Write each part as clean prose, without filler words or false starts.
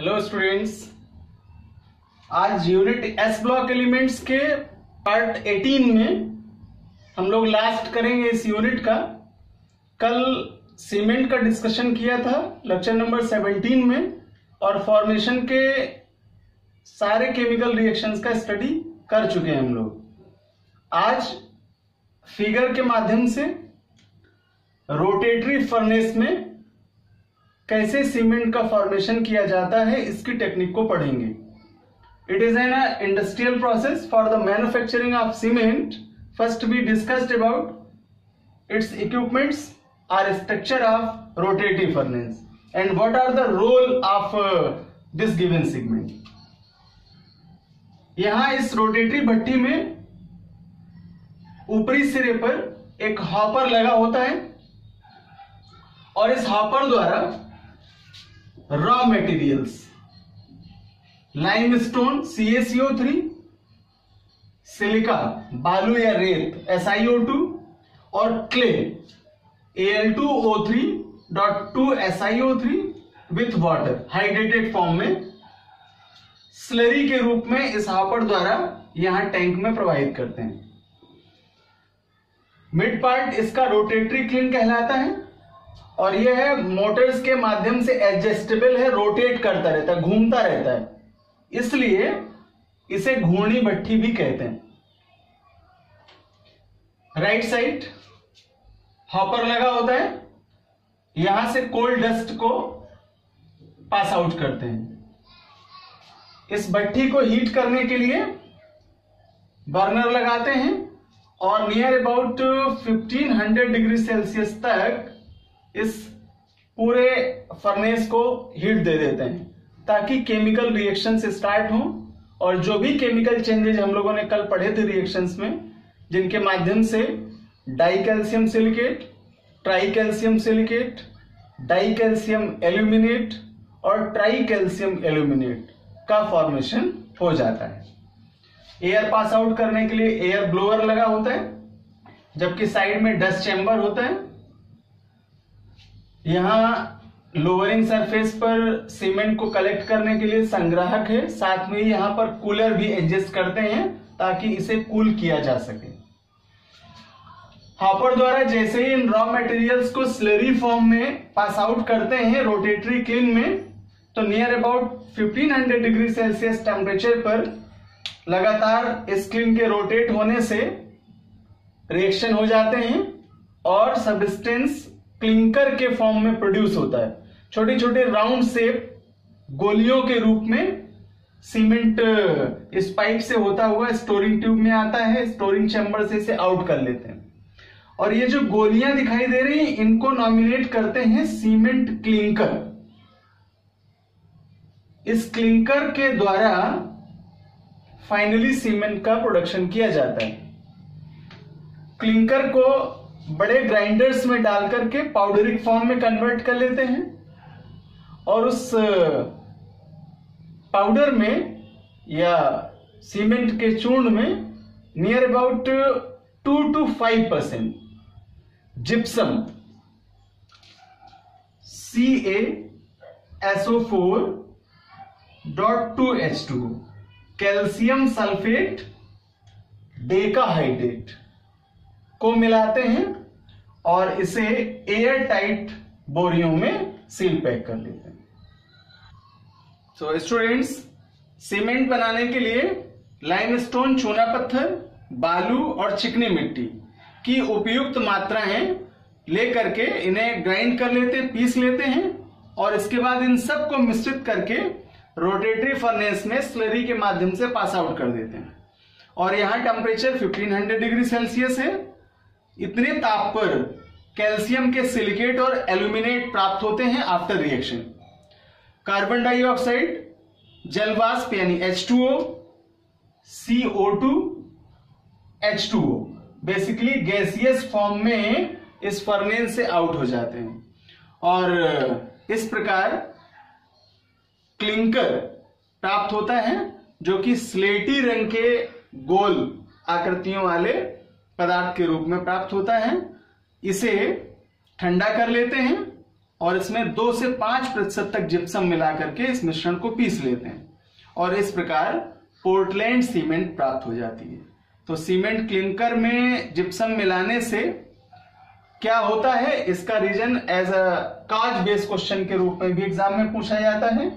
Hello students, आज unit S block elements के part 18 में हम लोग लास्ट करेंगे इस यूनिट का। कल सीमेंट का डिस्कशन किया था लेक्चर नंबर 17 में और फॉर्मेशन के सारे केमिकल रिएक्शंस का स्टडी कर चुके हैं हम लोग। आज फिगर के माध्यम से रोटेटरी फर्नेस में कैसे सीमेंट का फॉर्मेशन किया जाता है इसकी टेक्निक को पढ़ेंगे। It is an industrial process for the manufacturing of cement. First we discussed about its equipments और structure of rotatory furnace and what are the role of this given segment. यहां इस rotatory भट्टी में ऊपरी सिरे पर एक हॉपर लगा होता है और इस हॉपर द्वारा raw materials limestone CaCO3, silica बालू या रेत SiO2 और clay Al2O3.2SiO3 with water hydrated form में स्लरी के रूप में इस हॉपर द्वारा यहां टैंक में प्रवाहित करते हैं। मिड पार्ट इसका रोटेटरी क्लिन कहलाता है और यह है मोटर्स के माध्यम से एडजस्टेबल है, रोटेट करता रहता है, घूमता रहता है, इसलिए इसे घूर्णी भट्ठी भी कहते हैं। राइट साइड हॉपर लगा होता है, यहां से कोल्ड डस्ट को पास आउट करते हैं। इस भट्ठी को हीट करने के लिए बर्नर लगाते हैं और नियर अबाउट 1500 डिग्री सेल्सियस तक इस पूरे फर्नेस को हीट दे देते हैं ताकि केमिकल रिएक्शंस स्टार्ट हों और जो भी केमिकल चेंजेज हम लोगों ने कल पढ़े थे रिएक्शंस में, जिनके माध्यम से die calcium silicate, try calcium silicate, die calcium aluminate और ट्राई कैल्शियम एल्यूमिनेट का फॉर्मेशन हो जाता है। एयर पास आउट करने के लिए एयर ब्लोअर लगा होता है, जबकि साइड में डस्ट चैम्बर होता है। यहां लोअरिंग सरफेस पर सीमेंट को कलेक्ट करने के लिए संग्राहक है, साथ में यहां पर कूलर भी एडजस्ट करते हैं ताकि इसे कूल किया जा सके। हॉपर द्वारा जैसे ही इन रॉ मटेरियल्स को स्लरी फॉर्म में पास आउट करते हैं रोटेटरी क्लीन में, तो near about 1500 degree Celsius temperature पर लगातार इस क्लीन के रोटेट होने से रिएक्शन हो जाते हैं और सब्सटेंस क्लिंकर के फॉर्म में प्रोड्यूस होता है। छोटे छोटे राउंड शेप गोलियों के रूप में सीमेंट इस पाइप से होता हुआ स्टोरिंग ट्यूब में आता है, स्टोरिंग चैम्बर से इसे आउट कर लेते हैं और ये जो गोलियां दिखाई दे रही हैं इनको नॉमिनेट करते हैं सीमेंट क्लिंकर। इस क्लिंकर के द्वारा फाइनली सीमेंट का प्रोडक्शन किया जाता है। क्लिंकर को बड़े ग्राइंडर्स में डाल करके पाउडरिक फॉर्म में कन्वर्ट कर लेते हैं और उस पाउडर में या सीमेंट के चूर्ण में near about 2 to 5% gypsum CaSO4.2H2 calcium sulphate decahydrate को मिलाते हैं और इसे एयर टाइट बोरियों में सील पैक कर लेते हैं। तो स्टूडेंट्स, सीमेंट बनाने के लिए लाइमस्टोन, चूना पत्थर, बालू और चिकनी मिट्टी की उपयुक्त मात्राएं लेकर के इन्हें ग्राइंड कर लेते हैं, पीस लेते हैं और इसके बाद इन सब को मिश्रित करके रोटेटरी फर्नेस में स्लरी के माध्यम से पास आउट कर देते हैं और यहां टेम्परेचर 1500 डिग्री सेल्सियस है। इतने ताप पर कैल्शियम के सिलिकेट और एल्यूमिनेट प्राप्त होते हैं आफ्टर रिएक्शन। कार्बन डाइऑक्साइड, जलवाष्प यानी H2O, CO2, H2O basically gaseous form में इस फर्नेस से आउट हो जाते हैं और इस प्रकार क्लिंकर प्राप्त होता है जो कि स्लेटी रंग के गोल आकृतियों वाले पदार्थ के रूप में प्राप्त होता है। इसे ठंडा कर लेते हैं और इसमें 2 से 5% तक जिप्सम मिला करके इस मिश्रण को पीस लेते हैं और इस प्रकार पोर्टलैंड सीमेंट प्राप्त हो जाती है। तो सीमेंट क्लिंकर में जिप्सम मिलाने से क्या होता है, इसका reason as a cause based question के रूप में भी एग्जाम में पूछा जाता है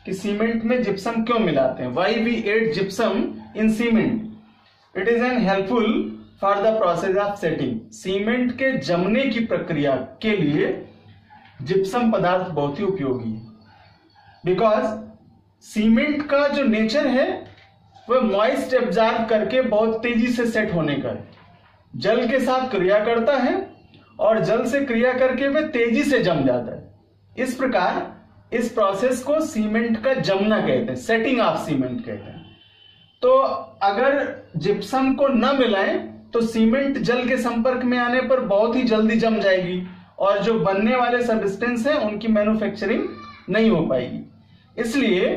कि सीमेंट में जिप्सम क्यों मिलाते हैं, why we add gypsum in cement, it is an helpful for the process of setting. Cement के जमने की प्रक्रिया के लिए जिप्सम पदार्थ बहुत ही उपयोगी है, बिकॉज सीमेंट का जो नेचर है वह मॉइस्ट एब्जॉर्ब करके बहुत तेजी से सेट होने का है। जल के साथ क्रिया करता है और जल से क्रिया करके वह तेजी से जम जाता है। इस प्रकार इस प्रोसेस को सीमेंट का जमना कहते हैं, सेटिंग ऑफ सीमेंट कहते हैं। तो अगर जिप्सम को न मिलाएं तो सीमेंट जल के संपर्क में आने पर बहुत ही जल्दी जम जाएगी और जो बनने वाले सब्सटेंस हैं उनकी मैन्युफैक्चरिंग नहीं हो पाएगी। इसलिए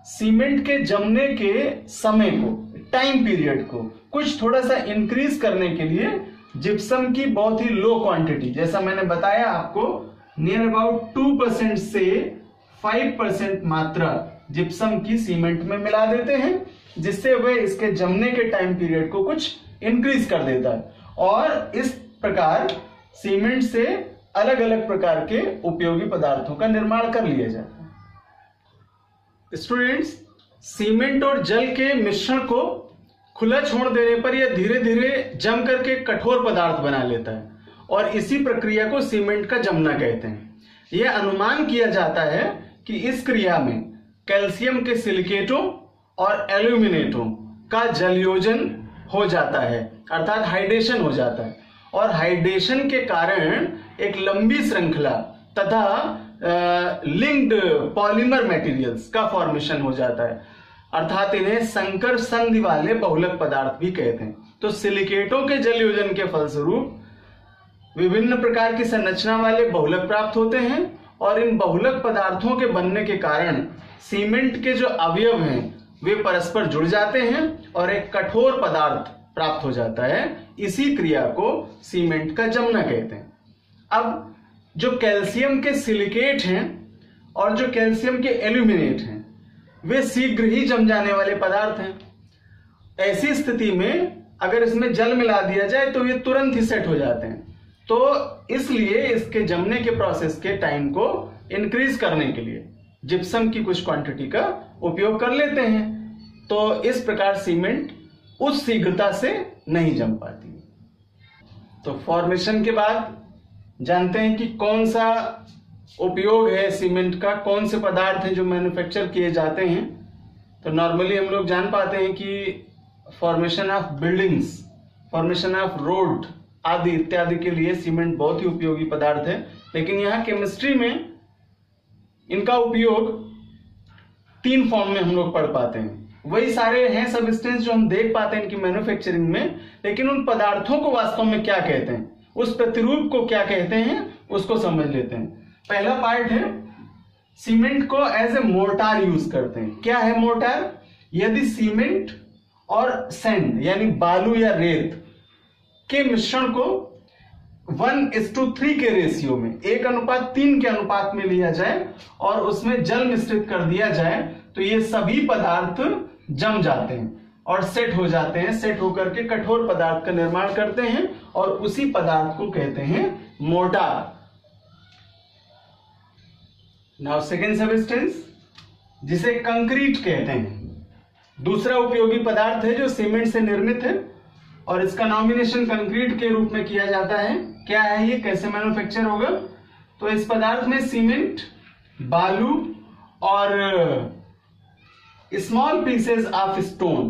सीमेंट के जमने के समय को, टाइम पीरियड को कुछ थोड़ा सा इंक्रीज करने के लिए जिप्सम की बहुत ही लो क्वांटिटी, जैसा मैंने बताया आपको, नियर अबाउट 2% से 5% मात्रा जिप्सम की सीमेंट में मिला देते हैं, जिससे वह इसके जमने के टाइम पीरियड को कुछ इंक्रीज कर देता है और इस प्रकार सीमेंट से अलग अलग प्रकार के उपयोगी पदार्थों का निर्माण कर लिया जाता है। स्टूडेंट्स, सीमेंट और जल के मिश्रण को खुला छोड़ देने पर यह धीरे धीरे जम करके कठोर पदार्थ बना लेता है और इसी प्रक्रिया को सीमेंट का जमना कहते हैं। यह अनुमान किया जाता है कि इस क्रिया में कैल्शियम के सिलिकेटों और एल्यूमिनेटों का जलयोजन हो जाता है, अर्थात हाइड्रेशन हो जाता है और हाइड्रेशन के कारण एक लंबी श्रृंखला तथा लिंक्ड पॉलीमर मटेरियल्स का फॉर्मेशन हो जाता है, अर्थात इन्हें संकर संधि वाले बहुलक पदार्थ भी कहते हैं। तो सिलिकेटों के जलयोजन के फलस्वरूप विभिन्न प्रकार की संरचना वाले बहुलक प्राप्त होते हैं और इन बहुलक पदार्थों के बनने के कारण सीमेंट के जो अवयव हैं वे परस्पर जुड़ जाते हैं और एक कठोर पदार्थ प्राप्त हो जाता है। इसी क्रिया को सीमेंट का जमना कहते हैं। अब जो कैल्शियम के सिलिकेट हैं और जो कैल्शियम के एल्यूमिनेट हैं वे शीघ्र ही जम जाने वाले पदार्थ हैं। ऐसी स्थिति में अगर इसमें जल मिला दिया जाए तो ये तुरंत ही सेट हो जाते हैं। तो इसलिए इसके जमने के प्रोसेस के टाइम को इंक्रीज करने के लिए जिप्सम की कुछ क्वांटिटी का उपयोग कर लेते हैं। तो इस प्रकार सीमेंट उस शीघ्रता से नहीं जम पाती। तो फॉर्मेशन के बाद जानते हैं कि कौन सा उपयोग है सीमेंट का, कौन से पदार्थ हैं जो मैन्युफैक्चर किए जाते हैं। तो नॉर्मली हम लोग जान पाते हैं कि formation of buildings, formation of road आदि इत्यादि के लिए सीमेंट बहुत ही उपयोगी पदार्थ है। लेकिन यहाँ केमिस्ट्री में इनका उपयोग 3 फॉर्म में हम लोग पढ़ पाते हैं। वही सारे हैं सब्सटेंस जो हम देख पाते हैं इनकी मैन्युफैक्चरिंग में, लेकिन उन पदार्थों को वास्तव में क्या कहते हैं, उस प्रतिरूप को क्या कहते हैं, उसको समझ लेते हैं। पहला पार्ट है सीमेंट को एज ए मोर्टार यूज करते हैं। क्या है मोर्टार? यदि सीमेंट और सैंड यानी बालू या रेत के मिश्रण को 1:3 के रेशियो में 1:3 के अनुपात में लिया जाए और उसमें जल मिश्रित कर दिया जाए तो ये सभी पदार्थ जम जाते हैं और सेट हो जाते हैं। सेट होकर के कठोर पदार्थ का निर्माण करते हैं और उसी पदार्थ को कहते हैं मोर्टार। नाउ सेकेंड सब्सटेंस जिसे कंक्रीट कहते हैं, दूसरा उपयोगी पदार्थ है जो सीमेंट से निर्मित है और इसका नॉमिनेशन कंक्रीट के रूप में किया जाता है। क्या है ये, कैसे मैन्युफैक्चर होगा? तो इस पदार्थ में सीमेंट, बालू और स्मॉल पीसेस ऑफ स्टोन,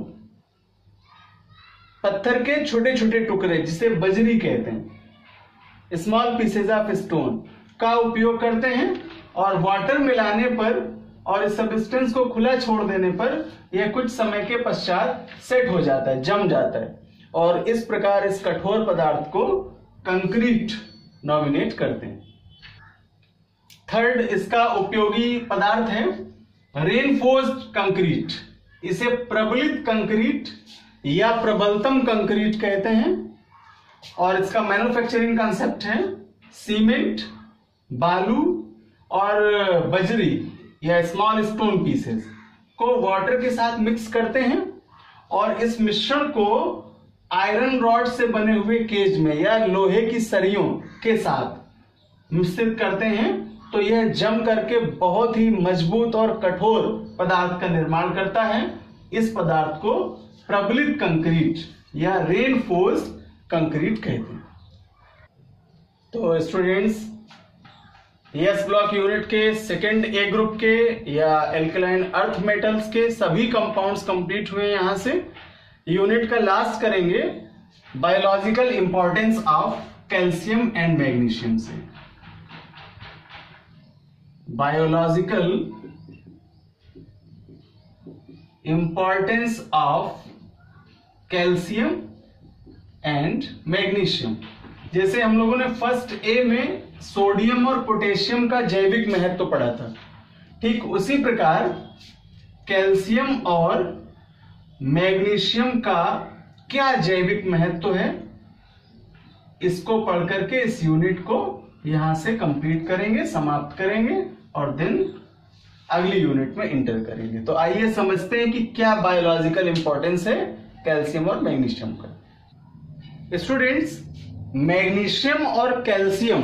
पत्थर के छोटे छोटे टुकड़े जिसे बजरी कहते हैं, स्मॉल पीसेस ऑफ स्टोन का उपयोग करते हैं और वाटर मिलाने पर और इस सब्सटेंस को खुला छोड़ देने पर यह कुछ समय के पश्चात सेट हो जाता है, जम जाता है और इस प्रकार इस कठोर पदार्थ को कंक्रीट नॉमिनेट करते हैं। थर्ड इसका उपयोगी पदार्थ है रेनफोर्स्ड कंक्रीट। इसे प्रबलित कंक्रीट या प्रबलतम कंक्रीट कहते हैं और इसका मैन्युफैक्चरिंग कॉन्सेप्ट है सीमेंट, बालू और बजरी या स्मॉल स्टोन पीसेस को वाटर के साथ मिक्स करते हैं और इस मिश्रण को आयरन रॉड से बने हुए केज में या लोहे की सरियों के साथ मिश्रित करते हैं, तो यह जम करके बहुत ही मजबूत और कठोर पदार्थ का निर्माण करता है। इस पदार्थ को प्रबलित कंक्रीट या रेनफोर्स्ड कंक्रीट कहते हैं। तो स्टूडेंट्स, यस ब्लॉक यूनिट के सेकेंड ए ग्रुप के या एल्कलाइन अर्थ मेटल्स के सभी कंपाउंड्स कंप्लीट हुए। यहां से यूनिट का लास्ट करेंगे biological importance of calcium and magnesium से। Biological importance of calcium and magnesium. जैसे हम लोगों ने फर्स्ट ए में सोडियम और पोटेशियम का जैविक महत्व पढ़ा था, ठीक उसी प्रकार कैल्शियम और मैग्नीशियम का क्या जैविक महत्व है, इसको पढ़ करके इस यूनिट को यहां से कंप्लीट करेंगे, समाप्त करेंगे और देन अगली यूनिट में इंटर करेंगे। तो आइए समझते हैं कि क्या बायोलॉजिकल इंपॉर्टेंस है कैल्शियम और मैग्नीशियम का। स्टूडेंट्स, मैग्नीशियम और कैल्शियम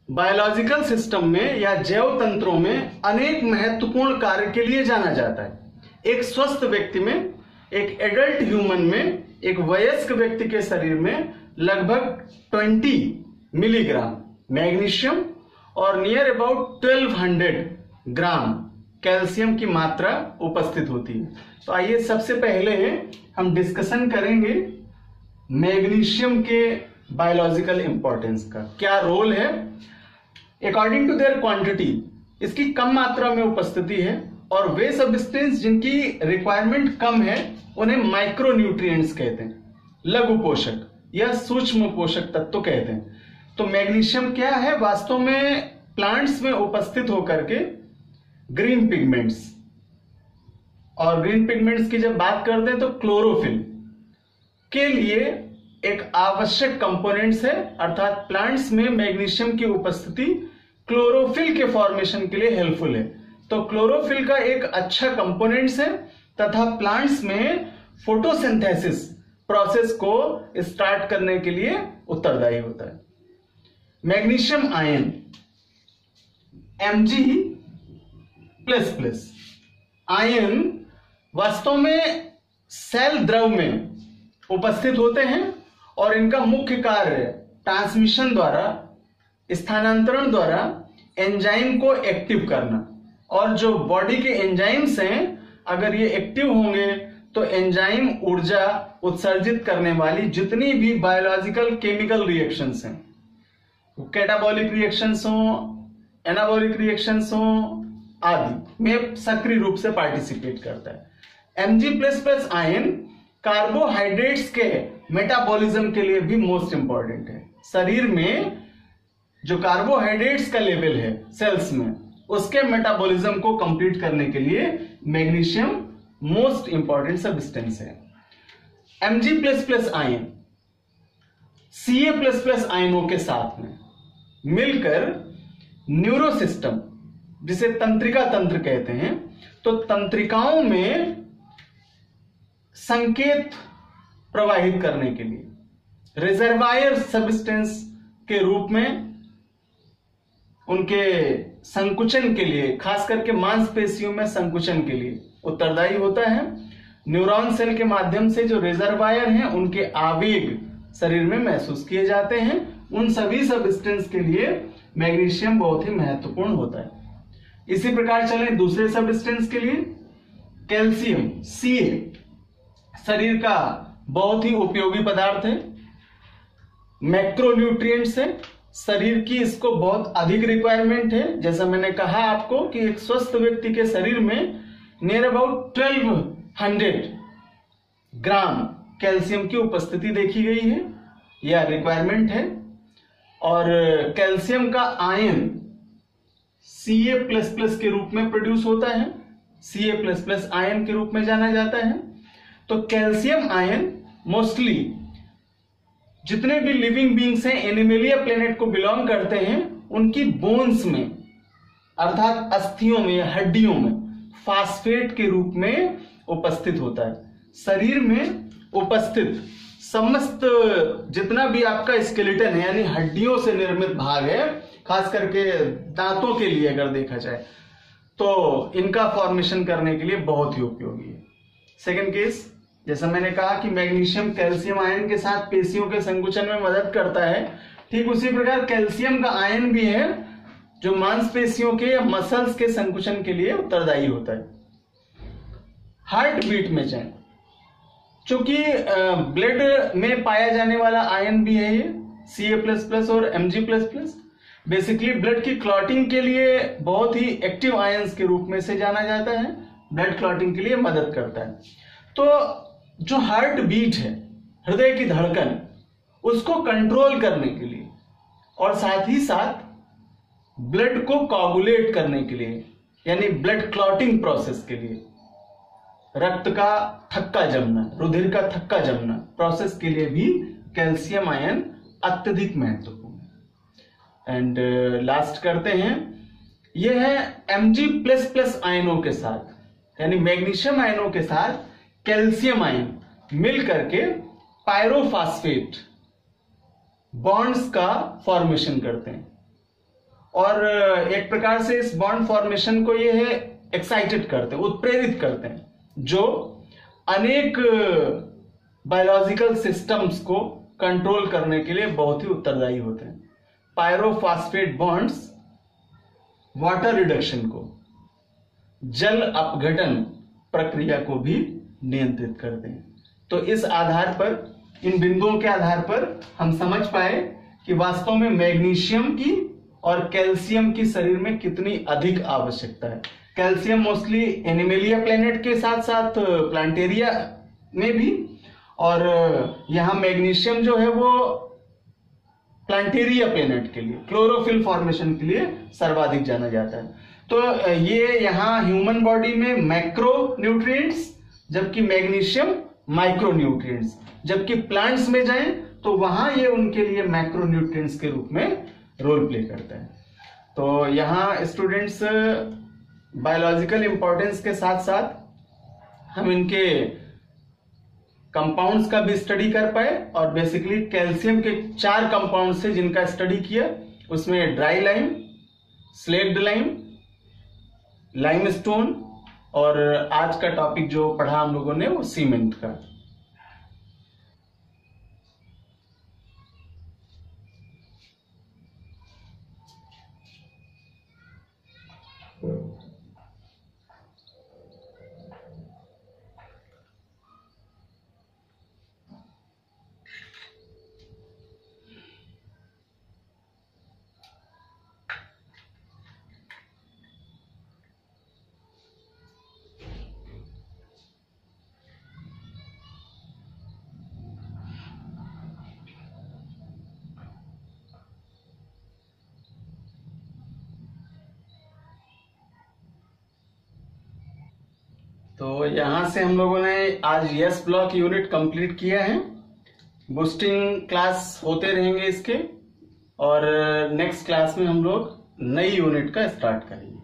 बायोलॉजिकल सिस्टम में या जैव तंत्रों में अनेक महत्वपूर्ण कार्य के लिए जाना जाता है। एक स्वस्थ व्यक्ति में, एक एडल्ट ह्यूमन में, एक वयस्क व्यक्ति के शरीर में लगभग 20 मिलीग्राम मैग्नीशियम और नियर अबाउट 1200 ग्राम कैल्शियम की मात्रा उपस्थित होती है। तो आइए सबसे पहले हम डिस्कशन करेंगे मैग्नीशियम के बायोलॉजिकल इंपॉर्टेंस का। क्या रोल है? अकॉर्डिंग टू देयर क्वांटिटी, इसकी कम मात्रा में उपस्थिति है और वे सब्सटेंस जिनकी रिक्वायरमेंट कम है उन्हें माइक्रो न्यूट्रिएंट्स कहते हैं, लघु पोषक या सूक्ष्म पोषक तत्व कहते हैं। तो मैग्नीशियम क्या है? वास्तव में प्लांट्स में उपस्थित होकर के ग्रीन पिगमेंट्स, और ग्रीन पिगमेंट्स की जब बात करते हैं तो क्लोरोफिल के लिए एक आवश्यक कंपोनेंट्स है, अर्थात प्लांट्स में मैग्नीशियम की उपस्थिति क्लोरोफिल के फॉर्मेशन के लिए हेल्पफुल है। तो क्लोरोफिल का एक अच्छा कंपोनेंट्स है तथा प्लांट्स में फोटोसिंथेसिस प्रोसेस को स्टार्ट करने के लिए उत्तरदायी होता है। मैग्नीशियम आयन Mg++ आयन वास्तव में सेल द्रव में उपस्थित होते हैं और इनका मुख्य कार्य ट्रांसमिशन द्वारा, स्थानांतरण द्वारा एंजाइम को एक्टिव करना, और जो बॉडी के एंजाइम्स हैं अगर ये एक्टिव होंगे तो एंजाइम ऊर्जा उत्सर्जित करने वाली जितनी भी बायोलॉजिकल केमिकल रिएक्शंस हैं, कैटाबॉलिक रिएक्शंस हो, एनाबॉलिक रिएक्शंस हो आदि में सक्रिय रूप से पार्टिसिपेट करता है। Mg++ आयन कार्बोहाइड्रेट्स के मेटाबॉलिज्म के लिए भी मोस्ट इंपॉर्टेंट है। शरीर में जो कार्बोहाइड्रेट्स का लेवल है सेल्स में, उसके मेटाबॉलिज्म को कंप्लीट करने के लिए मैग्नीशियम मोस्ट इंपॉर्टेंट सब्सटेंस है। Mg++ आयन Ca++ आयनों के साथ में मिलकर न्यूरो सिस्टम, जिसे तंत्रिका तंत्र कहते हैं, तो तंत्रिकाओं में संकेत प्रवाहित करने के लिए रिजर्वायर सब्सटेंस के रूप में, उनके संकुचन के लिए, खास करके मांसपेशियों में संकुचन के लिए उत्तरदायी होता है। न्यूरॉन सेल के माध्यम से जो रिजर्वायर हैं उनके आवेग शरीर में महसूस किए जाते हैं। उन सभी सब्सटेंस के लिए मैग्नीशियम बहुत ही महत्वपूर्ण होता है। इसी प्रकार चलें दूसरे सब्सटेंस के लिए। कैल्शियम Ca शरीर का बहुत ही उपयोगी पदार्थ है, मैक्रोन्यूट्रिएंट्स है, शरीर की इसको बहुत अधिक रिक्वायरमेंट है। जैसा मैंने कहा आपको कि एक स्वस्थ व्यक्ति के शरीर में नियर अबाउट 1200 ग्राम कैल्शियम की उपस्थिति देखी गई है या रिक्वायरमेंट है। और कैल्शियम का आयन Ca++ के रूप में प्रोड्यूस होता है, Ca++ आयन के रूप में जाना जाता है। तो कैल्शियम आयन मोस्टली जितने भी लिविंग बींग्स हैं, एनिमेलिया प्लेनेट को बिलोंग करते हैं, उनकी बोन्स में अर्थात अस्थियों में, हड्डियों में फास्फेट के रूप में उपस्थित होता है। शरीर में उपस्थित समस्त जितना भी आपका स्केलेटन है, यानी हड्डियों से निर्मित भाग है, खास करके दांतों के लिए अगर देखा जाए तो इनका फॉर्मेशन करने के लिए बहुत ही उपयोगी है। सेकंड केस, जैसा मैंने कहा कि मैग्नीशियम कैल्शियम आयन के साथ पेशियों के संकुचन में मदद करता है, ठीक उसी प्रकार कैल्शियम का आयन भी है जो मांसपेशियों के या मसल्स के संकुचन के लिए उत्तरदायी होता है। हार्ट बीट में जाए, चूंकि ब्लड में पाया जाने वाला आयन भी है ये Ca++ और Mg++, बेसिकली ब्लड की क्लॉटिंग के लिए बहुत ही एक्टिव आयंस के रूप में से जाना जाता है, ब्लड क्लॉटिंग के लिए मदद करता है। तो जो हार्ट बीट है, हृदय की धड़कन, उसको कंट्रोल करने के लिए और साथ ही साथ ब्लड को कोगुलेट करने के लिए, यानी ब्लड क्लॉटिंग प्रोसेस के लिए, रक्त का थक्का जमना, रुधिर का थक्का जमना प्रोसेस के लिए भी कैल्शियम आयन अत्यधिक महत्वपूर्ण है। एंड लास्ट करते हैं, यह है Mg++ आयनों के साथ, यानी मैग्नीशियम आयनों के साथ कैल्शियम आयन मिल करके पायरोफॉस्फेट बॉन्ड्स का फॉर्मेशन करते हैं और एक प्रकार से इस बॉन्ड फॉर्मेशन को यह एक्साइटेड करते हैं, उत्प्रेरित करते हैं, जो अनेक बायोलॉजिकल सिस्टम्स को कंट्रोल करने के लिए बहुत ही उत्तरदायी होते हैं। पायरोफॉस्फेट बॉन्ड्स वाटर रिडक्शन को, जल अपघटन प्रक्रिया को भी नियंत्रित करते हैं। तो इस आधार पर, इन बिंदुओं के आधार पर हम समझ पाए कि वास्तव में मैग्नीशियम की और कैल्शियम की शरीर में कितनी अधिक आवश्यकता है। कैल्शियम मोस्टली एनिमेलिया प्लैनेट के साथ साथ प्लांटेरिया में भी, और यहां मैग्नीशियम जो है वो प्लांटेरिया प्लैनेट के लिए क्लोरोफिल फॉर्मेशन के लिए सर्वाधिक जाना जाता है। तो ये यहाँ ह्यूमन बॉडी में मैक्रो न्यूट्रिएंट्स, जबकि मैग्नीशियम माइक्रो न्यूट्रिएंट्स, जबकि प्लांट्स में जाएं तो वहां ये उनके लिए मैक्रो न्यूट्रिएंट्स के रूप में रोल प्ले करता है। तो यहाँ स्टूडेंट्स बायोलॉजिकल इंपॉर्टेंस के साथ साथ हम इनके कंपाउंड्स का भी स्टडी कर पाए, और बेसिकली कैल्शियम के 4 कंपाउंड से जिनका स्टडी किया, उसमें dry lime, slaked lime, limestone, और आज का टॉपिक जो पढ़ा हम लोगों ने वो सीमेंट का। तो यहां से हम लोगों ने आज यस ब्लॉक यूनिट कंप्लीट किया है। बूस्टिंग क्लास होते रहेंगे इसके, और नेक्स्ट क्लास में हम लोग नई यूनिट का स्टार्ट करेंगे।